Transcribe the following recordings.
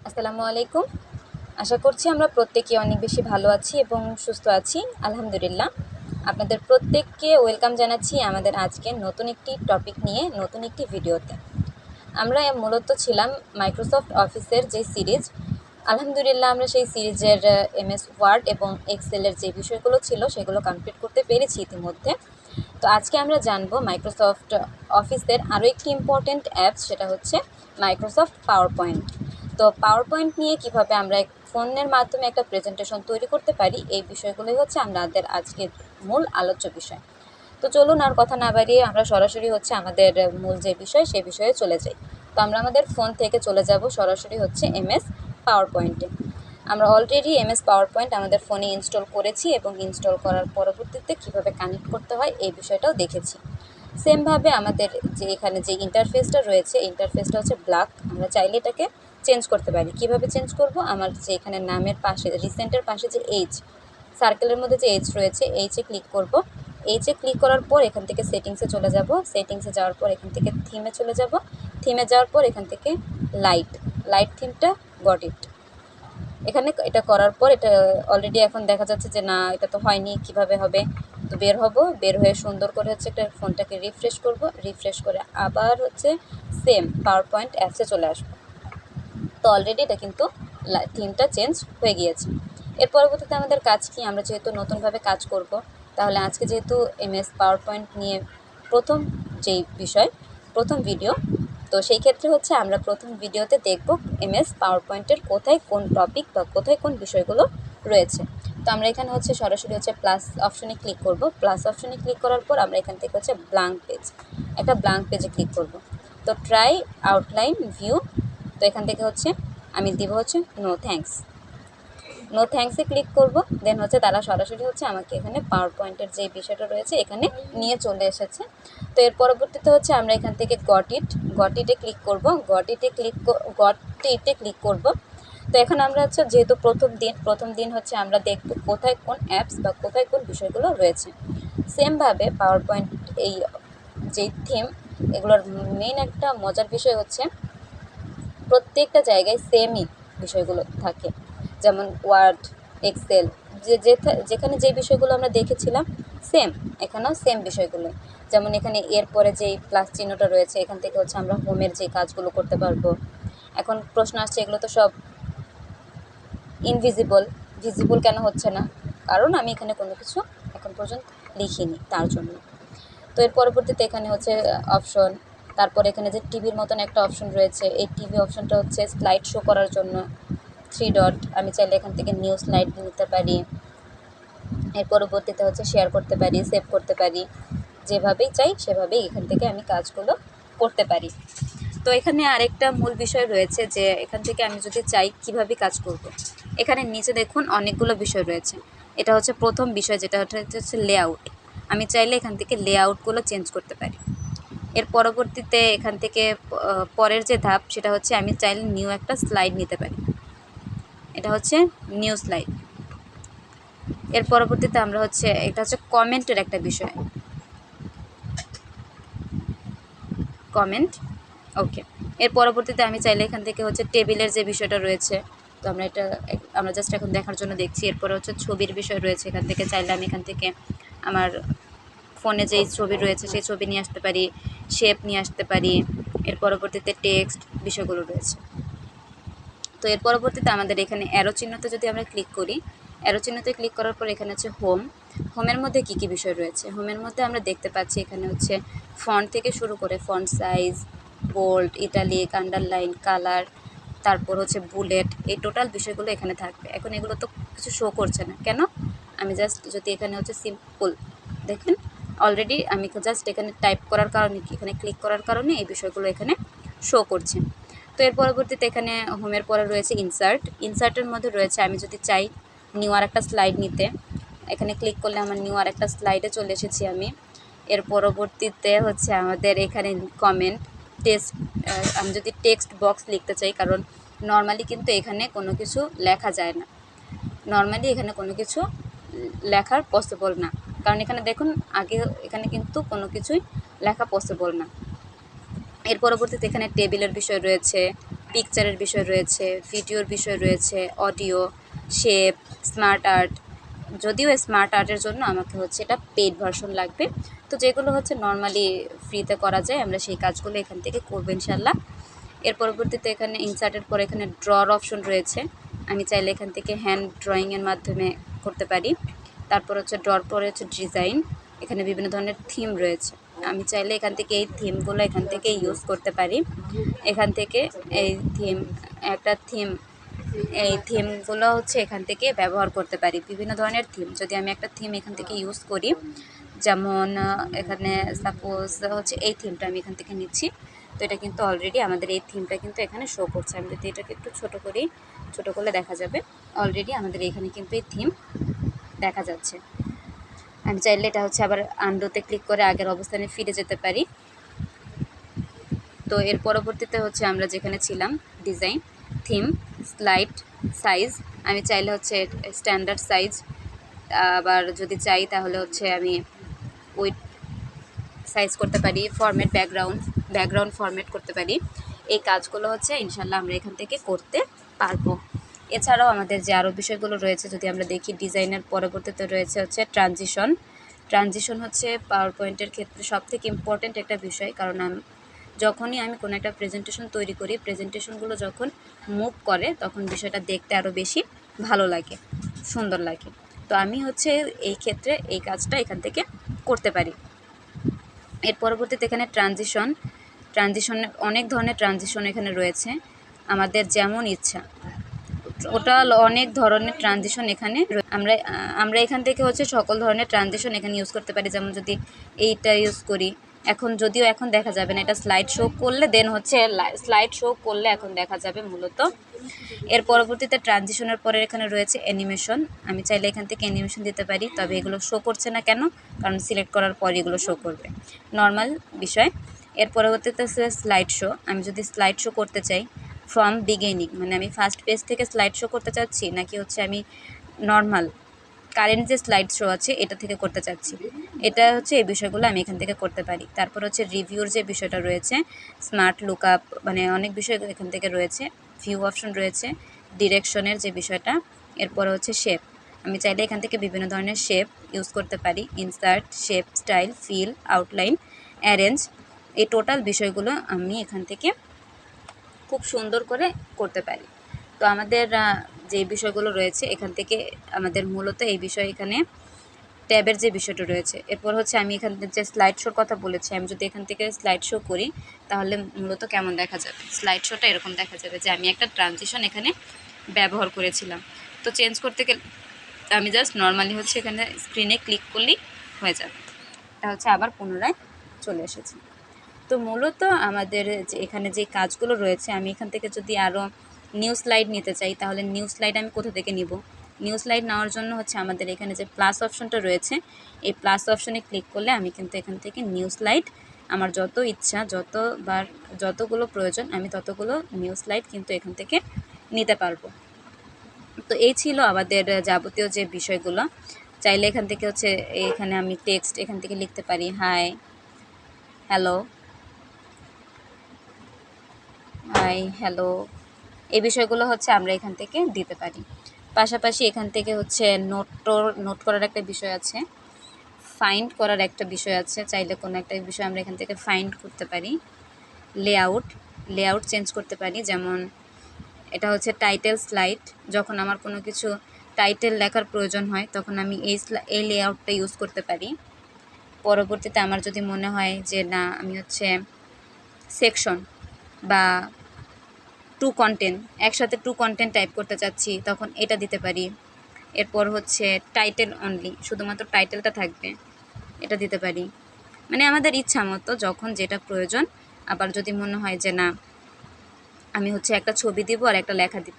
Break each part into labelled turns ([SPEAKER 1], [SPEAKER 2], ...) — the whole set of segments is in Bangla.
[SPEAKER 1] আসসালামু আলাইকুম। আশা করছি আমরা প্রত্যেকেই অনেক বেশি ভালো আছি এবং সুস্থ আছি। আলহামদুলিল্লাহ। আপনাদের প্রত্যেককে ওয়েলকাম জানাচ্ছি আমাদের আজকে নতুন একটি টপিক নিয়ে নতুন একটি ভিডিওতে। আমরা মূলত ছিলাম মাইক্রোসফট অফিসের যে সিরিজ, আলহামদুলিল্লাহ আমরা সেই সিরিজের এমএস ওয়ার্ড এবং এক্সেলের যে বিষয়গুলো ছিল সেগুলো কমপ্লিট করতে পেরেছি ইতিমধ্যে। তো আজকে আমরা জানবো মাইক্রোসফট অফিসের আরও একটি ইম্পর্ট্যান্ট অ্যাপস, সেটা হচ্ছে মাইক্রোসফট পাওয়ার পয়েন্ট। তো পাওয়ার পয়েন্ট নিয়ে কিভাবে আমরা ফোনের মাধ্যমে একটা প্রেজেন্টেশন তৈরি করতে পারি, এই বিষয়গুলোই হচ্ছে আমাদের আজকের মূল আলোচ্য বিষয়। তো চলুন আর কথা না বাড়িয়ে আমরা সরাসরি হচ্ছে আমাদের মূল যে বিষয় সেই বিষয়ে চলে যাই। তো আমরা আমাদের ফোন থেকে চলে যাব সরাসরি হচ্ছে এমএস পাওয়ার পয়েন্টে। আমরা অলরেডি এমএস পাওয়ার পয়েন্ট আমাদের ফোনে ইনস্টল করেছি এবং ইনস্টল করার পরবর্তীতে কীভাবে কানেক্ট করতে হয় এই বিষয়টাও দেখেছি। সেমভাবে আমাদের যে এখানে যে ইন্টারফেসটা রয়েছে, ইন্টারফেসটা হচ্ছে ব্ল্যাক। আমরা চাইলে এটাকে চেঞ্জ করতে পারি। কিভাবে চেঞ্জ করব? আমার যে এখানে নামের পাশে রিসেন্টের পাশে যে এইচ সার্কেলের মধ্যে যে এইচ রয়েছে, এইচে ক্লিক করব। এইচে ক্লিক করার পর এখান থেকে সেটিংসে চলে যাব। সেটিংসে যাওয়ার পর এখান থেকে থিমে চলে যাব। থিমে যাওয়ার পর এখান থেকে লাইট থিমটা গট ইট। এখানে এটা করার পর এটা অলরেডি এখন দেখা যাচ্ছে যে না, এটা তো হয়নি, কিভাবে হবে? তো বের হয়ে সুন্দর করে হচ্ছে একটা ফোনটাকে রিফ্রেশ করব। রিফ্রেশ করে আবার হচ্ছে সেম পাওয়ার পয়েন্ট অ্যাপসে চলে আসবো। তো অলরেডি এটা কিন্তু থিমটা চেঞ্জ হয়ে গিয়েছে। এর পরবর্তীতে আমাদের কাজ কি? আমরা যেহেতু নতুনভাবে কাজ করব, তাহলে আজকে যেহেতু এমএস পাওয়ার পয়েন্ট নিয়ে প্রথম ভিডিও, তো সেই ক্ষেত্রে হচ্ছে আমরা প্রথম ভিডিওতে দেখব এমএস পাওয়ার পয়েন্টের কোথায় কোন টপিক বা কোথায় কোন বিষয়গুলো রয়েছে। তো আমরা এখানে হচ্ছে সরাসরি হচ্ছে প্লাস অপশনে ক্লিক করব। প্লাস অপশনে ক্লিক করার পর আমরা এখান থেকে হচ্ছে একটা ব্ল্যাঙ্ক পেজে ক্লিক করব। তো ট্রাই আউটলাইন ভিউ, তো এখান থেকে হচ্ছে আমি দিব হচ্ছে নো থ্যাঙ্কসে ক্লিক করব। দেন হচ্ছে তারা সরাসরি হচ্ছে আমাকে এখানে পাওয়ার পয়েন্টের যে বিষয়টা রয়েছে এখানে নিয়ে চলে এসেছে। তো এর পরবর্তীতে হচ্ছে আমরা এখান থেকে গট ইটে ক্লিক করব। গট ইটে ক্লিক করব। তো এখন আমরা হচ্ছে যেহেতু প্রথম দিন হচ্ছে আমরা দেখব কোথায় কোন অ্যাপস বা কোথায় কোন বিষয়গুলো রয়েছে। সেমভাবে পাওয়ার পয়েন্ট এই যে থিম, এগুলোর মেইন একটা মজার বিষয় হচ্ছে প্রত্যেকটা জায়গায় সেমই বিষয়গুলো থাকে। যেমন ওয়ার্ড, এক্সেল, যেখানে যে বিষয়গুলো আমরা দেখেছিলাম সেম, এখানেও সেম বিষয়গুলো। যেমন এখানে এরপরে যেই প্লাস চিহ্নটা রয়েছে, এখান থেকে হচ্ছে আমরা হোমের যে কাজগুলো করতে পারবো। এখন প্রশ্ন আসছে, এগুলো তো সব ভিজিবল কেন হচ্ছে না? কারণ আমি এখানে কোনো কিছু এখন পর্যন্ত লিখিনি, তার জন্য। তো এর পরবর্তীতে এখানে হচ্ছে অপশন, তারপর এখানে যে টিভির মতন একটা অপশন রয়েছে, এই টিভি অপশনটা হচ্ছে স্লাইড শো করার জন্য 3 ডট। আমি চাইলে এখান থেকে নিউ স্লাইড নিতে পারি। এর পরবর্তীতে হচ্ছে শেয়ার করতে পারি, সেভ করতে পারি, যেভাবেই চাই সেভাবেই এখান থেকে আমি কাজগুলো করতে পারি। তো এখানে আরেকটা মূল বিষয় রয়েছে যে এখান থেকে আমি যদি চাই কিভাবে কাজ করব। এখানে নিচে দেখুন অনেকগুলো বিষয় রয়েছে। এটা হচ্ছে প্রথম বিষয়, যেটা হচ্ছে লেআউট। আমি চাইলে এখান থেকে লেআউটগুলো চেঞ্জ করতে পারি। এর পরবর্তীতে এখান থেকে পরের যে ধাপ, সেটা হচ্ছে আমি চাইলে নিউ একটা স্লাইড নিতে পারি। এটা হচ্ছে নিউ স্লাইড। এর পরবর্তীতে আমরা হচ্ছে এটা হচ্ছে কমেন্টের একটা বিষয়, কমেন্ট। ওকে। এর পরবর্তীতে আমি চাইলে এখান থেকে হচ্ছে টেবিলের যে বিষয়টা রয়েছে, তো আমরা জাস্ট এখন দেখার জন্য দেখছি। এরপরে হচ্ছে ছবির বিষয় রয়েছে, এখান থেকে চাইলে আমি এখান থেকে আমার ফোনে যেই ছবি রয়েছে সেই ছবি নিয়ে আসতে পারি, শেপ নিয়ে আসতে পারি। এর পরবর্তীতে টেক্সট বিষয়গুলো রয়েছে। তো এর পরবর্তীতে আমাদের এখানে অ্যারো চিহ্নতে যদি আমরা ক্লিক করি, অ্যারো চিহ্নতে ক্লিক করার পর এখানে হচ্ছে হোমের মধ্যে কী কী বিষয় রয়েছে। হোমের মধ্যে আমরা দেখতে পাচ্ছি এখানে হচ্ছে ফন্ট থেকে শুরু করে font size, bold, italic, underline, colour, তারপর হচ্ছে বুলেট, এই টোটাল বিষয়গুলো এখানে থাকবে। এখন এগুলো তো কিছু শো করছে না কেন? আমি জাস্ট যদি এখানে হচ্ছে সিম্পল দেখেন, অলরেডি আমি জাস্ট এখানে টাইপ করার কারণে, এখানে ক্লিক করার কারণে এই বিষয়গুলো এখানে শো করছে। তো এর পরবর্তীতে এখানে হোমের পরে রয়েছে ইনসার্টের মধ্যে রয়েছে আমি যদি চাই নিউ আর একটা স্লাইড নিতে, এখানে ক্লিক করলে আমার নিউ আর একটা স্লাইডে চলে এসেছি আমি। এর পরবর্তীতে হচ্ছে আমাদের এখানে কমেন্ট, আমি যদি টেক্সট বক্স লিখতে চাই, কারণ নর্মালি কিন্তু এখানে কোনো কিছু লেখা যায় না, নর্মালি এখানে কোনো কিছু লেখার পসিবল না, কারণ এখানে দেখুন আগে এখানে কিন্তু কোনো কিছুই লেখা পসিবল না। এর পরবর্তীতে এখানে টেবিলের বিষয় রয়েছে, পিকচারের বিষয় রয়েছে, ভিডিওর বিষয় রয়েছে, অডিও, শেপ, স্মার্ট আর্ট। যদিও স্মার্ট আর্টের জন্য আমাকে হচ্ছে এটা পেইড ভার্সন লাগবে। তো যেগুলো হচ্ছে নর্মালি ফ্রিতে করা যায় আমরা সেই কাজগুলো এখান থেকে করবো ইনশাল্লাহ। এর পরবর্তীতে এখানে ইনসার্টের পর এখানে ড্রর অপশন রয়েছে, আমি চাইলে এখান থেকে হ্যান্ড ড্রয়িংয়ের মাধ্যমে করতে পারি। তারপর হচ্ছে ড্রর পরে হচ্ছে ডিজাইন, এখানে বিভিন্ন ধরনের থিম রয়েছে, আমি চাইলে এখান থেকে এই থিমগুলো এখান থেকে ইউজ করতে পারি। এখান থেকে এই থিমগুলো হচ্ছে এখান থেকে ব্যবহার করতে পারি, বিভিন্ন ধরনের থিম। যদি আমি একটা থিম এখান থেকে ইউজ করি, যেমন এখানে সাপোজ হচ্ছে এই থিমটা আমি এখান থেকে নিচ্ছি, তো এটা কিন্তু অলরেডি আমাদের এই থিমটা কিন্তু এখানে শো করছে। আমি যদি এটাকে একটু ছোটো করি, ছোটো করলে দেখা যাবে অলরেডি আমাদের এখানে কিন্তু এই থিম দেখা যাচ্ছে। আমি চাইলে এটা হচ্ছে আবার আন্ডুতে ক্লিক করে আগের অবস্থানে ফিরে যেতে পারি। তো এর পরবর্তীতে হচ্ছে আমরা যেখানে ছিলাম ডিজাইন, থিম, স্লাইড, সাইজ, আমি চাইলে হচ্ছে স্ট্যান্ডার্ড সাইজ, আবার যদি চাই তাহলে হচ্ছে আমি উইথ সাইজ করতে পারি, ফরম্যাট ব্যাকগ্রাউন্ড ফরম্যাট করতে পারি। এই কাজগুলো হচ্ছে ইনশাল্লাহ আমরা এখান থেকে করতে পারবো। এছাড়াও আমাদের যে আরও বিষয়গুলো রয়েছে যদি আমরা দেখি, ডিজাইনের পরবর্তীতে রয়েছে হচ্ছে ট্রানজিশন হচ্ছে পাওয়ার পয়েন্টের ক্ষেত্রে সবথেকে ইম্পর্ট্যান্ট একটা বিষয়, কারণ যখনই আমি কোনো একটা প্রেজেন্টেশন তৈরি করি, প্রেজেন্টেশনগুলো যখন মুভ করে তখন বিষয়টা দেখতে আরও বেশি ভালো লাগে, সুন্দর লাগে। তো আমি হচ্ছে এই ক্ষেত্রে এই কাজটা এখান থেকে করতে পারি। এর পরবর্তীতে এখানে ট্রানজিশনের অনেক ধরনের ট্রানজিশন এখানে রয়েছে, আমাদের যেমন ইচ্ছা টোটাল অনেক ধরনের ট্রানজিশন এখানে আমরা এখান থেকে হচ্ছে সকল ধরনের ট্রানজিশন এখানে ইউজ করতে পারি। যেমন যদি এইটা ইউজ করি, যদিও এখন দেখা যাবে না, এটা স্লাইড শো করলে এখন দেখা যাবে মূলত। এর পরবর্তীতে ট্রানজিশনের পরে এখানে রয়েছে অ্যানিমেশন, আমি চাইলে এখান থেকে অ্যানিমেশন দিতে পারি, তবে এগুলো শো করছে না কেন, কারণ সিলেক্ট করার পরে এগুলো শো করবে, নর্মাল বিষয়। এর পরবর্তীতে হচ্ছে স্লাইড শো, আমি যদি স্লাইড শো করতে চাই ফ্রম বিগিনিং, মানে আমি ফার্স্ট পেজ থেকে স্লাইড শো করতে চাচ্ছি, নাকি হচ্ছে আমি নর্মাল কারেন্ট যে স্লাইড শো আছে এটা থেকে করতে চাচ্ছি, এটা হচ্ছে এই বিষয়গুলো আমি এখান থেকে করতে পারি। তারপর হচ্ছে রিভিউর যে বিষয়টা রয়েছে, স্মার্ট লুকআপ, মানে অনেক বিষয় এখান থেকে রয়েছে, ভিউ অপশন রয়েছে, ডিরেকশনের যে বিষয়টা। এরপর হচ্ছে শেপ, আমি চাইলে এখান থেকে বিভিন্ন ধরনের শেপ ইউজ করতে পারি, insert, shape, style, fill, outline, arrange, এই টোটাল বিষয়গুলো আমি এখান থেকে খুব সুন্দর করে করতে পারি। তো আমাদের যে বিষয়গুলো রয়েছে এখান থেকে আমাদের মূলত এই বিষয়, এখানে ট্যাবের যে বিষয়টা রয়েছে। এরপর হচ্ছে আমি এখান থেকে যে স্লাইড শোর কথা বলেছি, আমি যদি এখান থেকে স্লাইড শো করি তাহলে মূলত কেমন দেখা যাবে, স্লাইড শোটা এরকম দেখা যাবে যে আমি একটা ট্রানজিশন এখানে ব্যবহার করেছিলাম। তো চেঞ্জ করতে গেলে আমি জাস্ট নর্মালি হচ্ছে এখানে স্ক্রিনে ক্লিক করলেই হয়ে যাবে, এটা হচ্ছে আবার পুনরায় চলে এসেছে। তো মূলত আমাদের যে এখানে যে কাজগুলো রয়েছে, আমি এখান থেকে যদি আরও নিউ স্লাইড নিতে চাই তাহলে নিউ স্লাইড আমি কোথা থেকে নিব, নিউ স্লাইড নেওয়ার জন্য হচ্ছে আমাদের এখানে যে প্লাস অপশনটা রয়েছে, এই প্লাস অপশনে ক্লিক করলে আমি কিন্তু এখান থেকে নিউ স্লাইড, আমার যত ইচ্ছা যতগুলো প্রয়োজন আমি ততগুলো নিউ স্লাইড কিন্তু এখান থেকে নিতে পারবো। তো এই ছিল আমাদের যাবতীয় যে বিষয়গুলো। চাইলে এখান থেকে হচ্ছে এখানে আমি টেক্সট এখান থেকে লিখতে পারি, হাই, হ্যালো, এই বিষয়গুলো হচ্ছে আমরা এখান থেকে দিতে পারি। পাশাপাশি এখান থেকে হচ্ছে নোট করার একটা বিষয় আছে, ফাইন্ড করার একটা বিষয় আছে, চাইলে কোনো একটা বিষয় আমরা এখান থেকে ফাইন্ড করতে পারি। লেআউট চেঞ্জ করতে পারি, যেমন এটা হচ্ছে টাইটেল স্লাইড, যখন আমার কোনো কিছু টাইটেল লেখার প্রয়োজন হয় তখন আমি এই লেআউটটা ইউজ করতে পারি। পরবর্তীতে আমার যদি মনে হয় যে না আমি হচ্ছে সেকশন বা একসাথে টু কন্টেন্ট টাইপ করতে চাচ্ছি তখন এটা দিতে পারি। এরপর হচ্ছে টাইটেল অনলি, শুধুমাত্র টাইটেলটা থাকবে, এটা দিতে পারি, মানে আমাদের ইচ্ছা মতো যখন যেটা প্রয়োজন। আবার যদি মনে হয় যে না আমি হচ্ছে একটা ছবি দিব আর একটা লেখা দিব,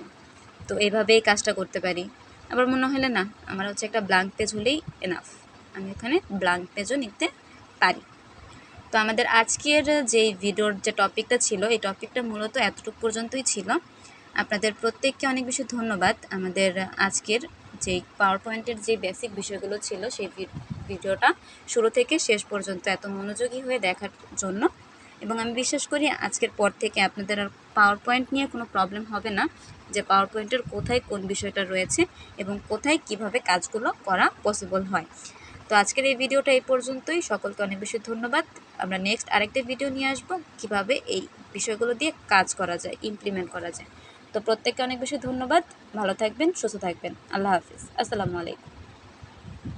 [SPEAKER 1] তো এইভাবেই কাজটা করতে পারি। আবার মনে হলে না আমার হচ্ছে একটা ব্ল্যাঙ্ক পেজ হলেই এনাফ, আমি এখানে ব্ল্যাঙ্ক পেজও নিতে পারি। তো আমাদের আজকের যে ভিডিওর যে টপিকটা ছিল, এই টপিকটা মূলত এতটুকু পর্যন্তই ছিল। আপনাদের প্রত্যেককে অনেক বেশি ধন্যবাদ আমাদের আজকের যে পাওয়ার পয়েন্টের যে বেসিক বিষয়গুলো ছিল সেই ভিডিওটা শুরু থেকে শেষ পর্যন্ত এত মনোযোগী হয়ে দেখার জন্য। এবং আমি বিশ্বাস করি আজকের পর থেকে আপনাদের আর পাওয়ার পয়েন্ট নিয়ে কোনো প্রবলেম হবে না, যে পাওয়ার পয়েন্টের কোথায় কোন বিষয়টা রয়েছে এবং কোথায় কিভাবে কাজগুলো করা পসিবল হয়। তো আজকের এই ভিডিওটা এই পর্যন্তই। সকলকে অনেক বেশি ধন্যবাদ। আমরা নেক্সট আরেকটা ভিডিও নিয়ে আসবো কিভাবে এই বিষয়গুলো দিয়ে কাজ করা যায়, ইমপ্লিমেন্ট করা যায়। তো প্রত্যেককে অনেক বেশি ধন্যবাদ। ভালো থাকবেন, সুস্থ থাকবেন। আল্লাহ হাফিজ। আসসালামু আলাইকুম।